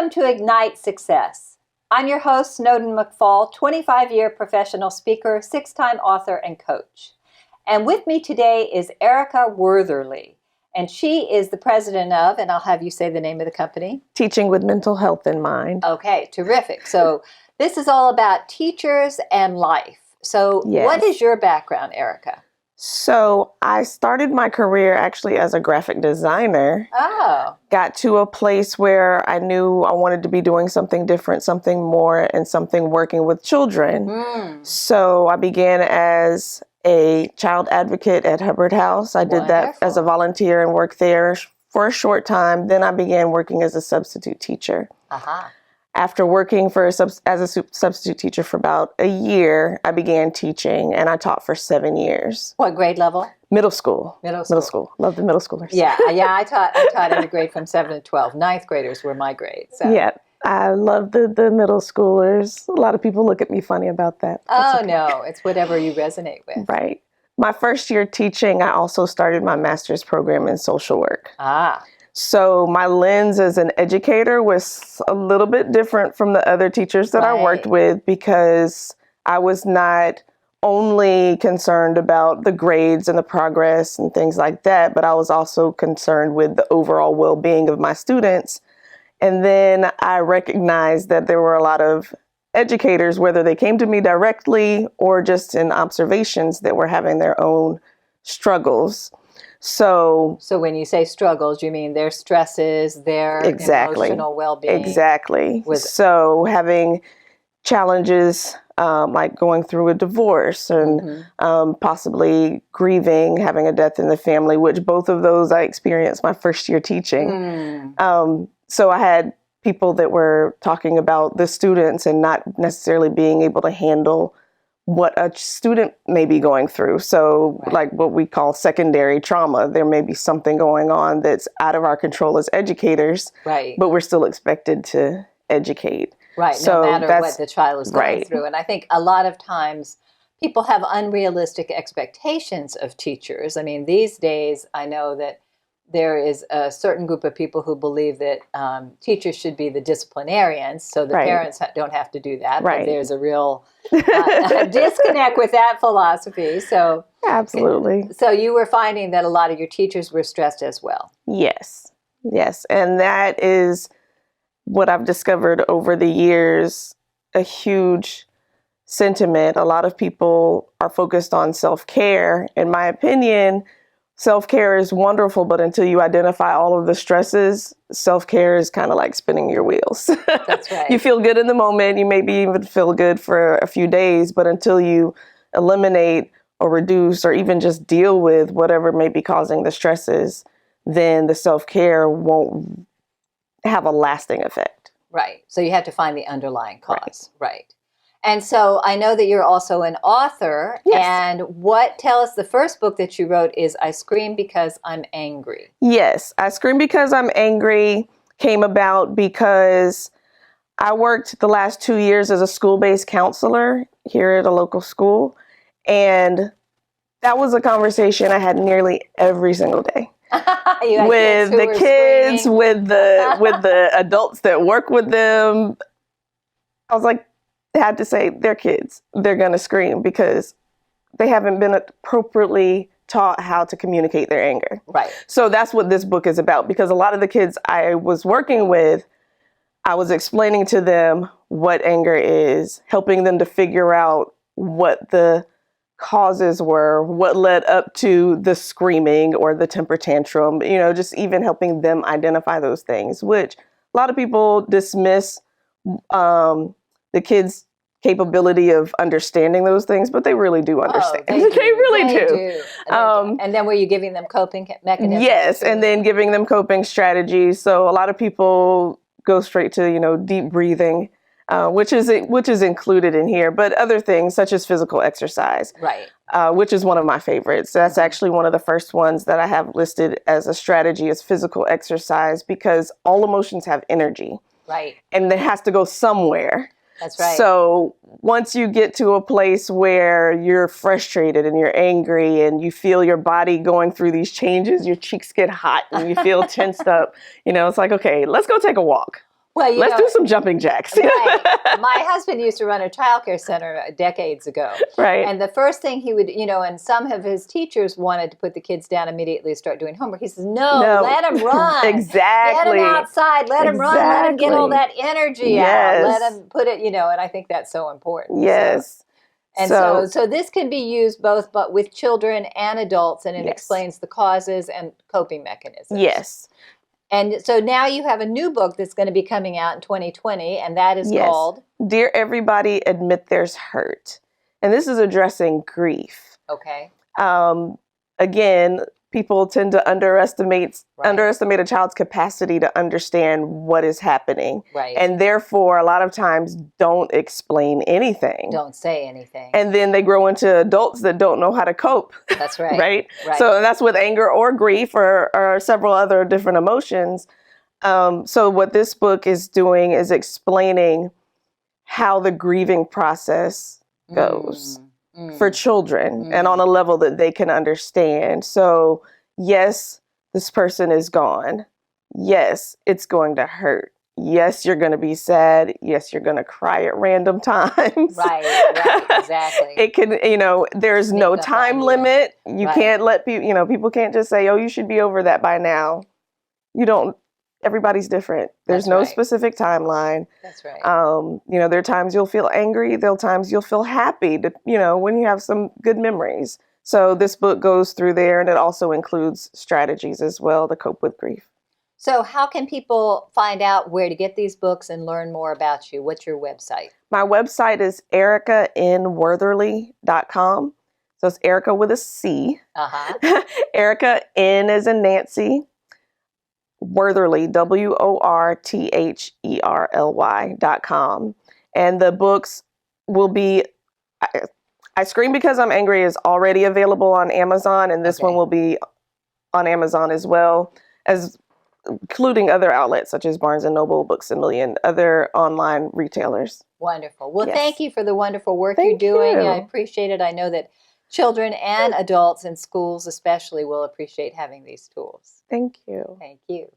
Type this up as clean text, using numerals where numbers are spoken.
Welcome to Ignite Success. I'm your host, Snowden McFall, 25-year professional speaker, 6-time author, and coach. And with me today is Erica Wortherly, and she is the president of, and I'll have you say the name of the company. Teaching with Mental Health in Mind. Okay, terrific. So this is all about teachers and life. So What is your background, Erica? So I started my career actually as a graphic designer. Oh. Got to a place where I knew I wanted to be doing something different, something more, and something working with children. So I began as a child advocate at Hubbard House. I did that as a volunteer and worked there for a short time. Then I began working as a substitute teacher. After working as a substitute teacher for about a year, I began teaching, and I taught for 7 years. What grade level? Middle school. Middle school. Love the middle schoolers. Yeah. I taught every grade from 7 to 12. Ninth graders were my grade. So. Yeah, I love the middle schoolers. A lot of people look at me funny about that. No, it's whatever you resonate with. Right. My first year teaching, I also started my master's program in social work. So my lens as an educator was a little bit different from the other teachers that I worked with, because I was not only concerned about the grades and the progress and things like that, but I was also concerned with the overall well-being of my students. And then I recognized that there were a lot of educators, whether they came to me directly or just in observations, that were having their own struggles. So when you say struggles, you mean their stresses, their emotional well-being. Exactly. So having challenges like going through a divorce and possibly grieving, having a death in the family, which both of those I experienced my first year teaching. So I had people that were talking about the students and not necessarily being able to handle what a student may be going through. So like what we call secondary trauma, there may be something going on that's out of our control as educators, but we're still expected to educate. So no matter what the child is going through. And I think a lot of times people have unrealistic expectations of teachers. I mean, these days, I know that there is a certain group of people who believe that teachers should be the disciplinarians, so the parents don't have to do that. But there's a real disconnect with that philosophy. So absolutely. So you were finding that a lot of your teachers were stressed as well. Yes. And that is what I've discovered over the years, a huge sentiment. A lot of people are focused on self-care. In my opinion, self-care is wonderful, but until you identify all of the stresses, self-care is kind of like spinning your wheels. That's right. You feel good in the moment. You maybe even feel good for a few days, but until you eliminate or reduce or even just deal with whatever may be causing the stresses, then the self-care won't have a lasting effect. Right. So you have to find the underlying cause. Right. And so I know that you're also an author. And tell us, the first book that you wrote is I Scream Because I'm Angry. Yes, I Scream Because I'm Angry came about because I worked the last 2 years as a school-based counselor here at a local school. And that was a conversation I had nearly every single day. With the kids, with the adults that work with them. I was like, had to say, they're kids. They're going to scream because they haven't been appropriately taught how to communicate their anger. So that's what this book is about, because a lot of the kids I was working with, I was explaining to them what anger is, helping them to figure out what the causes were, what led up to the screaming or the temper tantrum, just even helping them identify those things, which a lot of people dismiss the kids' capability of understanding those things, but they really do understand. They really do. And then were you giving them coping mechanisms? Yes, and then giving them coping strategies. So a lot of people go straight to, deep breathing, which is included in here, but other things such as physical exercise, which is one of my favorites. That's actually one of the first ones that I have listed as a strategy, is physical exercise, because all emotions have energy. And it has to go somewhere. That's right. So once you get to a place where you're frustrated and you're angry and you feel your body going through these changes, your cheeks get hot and you feel tensed up, it's like, okay, let's go take a walk. Well, let's do some jumping jacks. Right. My husband used to run a childcare center decades ago. Right. And the first thing he would, and some of his teachers wanted to put the kids down immediately and start doing homework. He says, no, let them run. Exactly. Get them outside. Let them run. Let them get all that energy out. Let them put it, and I think that's so important. Yes. And so this can be used both but with children and adults, and it explains the causes and coping mechanisms. Yes. And so now you have a new book that's going to be coming out in 2020, and that is called Dear Everybody, Admit There's Hurt. And this is addressing grief. Okay. Again, people tend to underestimate a child's capacity to understand what is happening. Right. And therefore, a lot of times don't explain anything. Don't say anything. And then they grow into adults that don't know how to cope. That's right. Right? So that's with anger or grief or several other different emotions. So what this book is doing is explaining how the grieving process goes. For children and on a level that they can understand. So, yes, this person is gone. Yes, it's going to hurt. Yes, you're going to be sad. Yes, you're going to cry at random times. Right, exactly. It can, there's no time limit. You can't let people, people can't just say, oh, you should be over that by now. You don't. Everybody's different. There's no specific timeline. That's right. There are times you'll feel angry. There are times you'll feel happy, when you have some good memories. So this book goes through there, and it also includes strategies as well to cope with grief. So how can people find out where to get these books and learn more about you? What's your website? My website is ericanwortherly.com. So it's Erica with a C. Erica, N as in Nancy. Wortherly, WORTHERLY.com. And the books will be, I Scream Because I'm Angry is already available on Amazon, and this one will be on Amazon as well, as including other outlets such as Barnes & Noble, Books A Million, other online retailers. Wonderful. Well, thank you for the wonderful work you're doing. I appreciate it. I know that children and adults in schools especially will appreciate having these tools. Thank you. Thank you.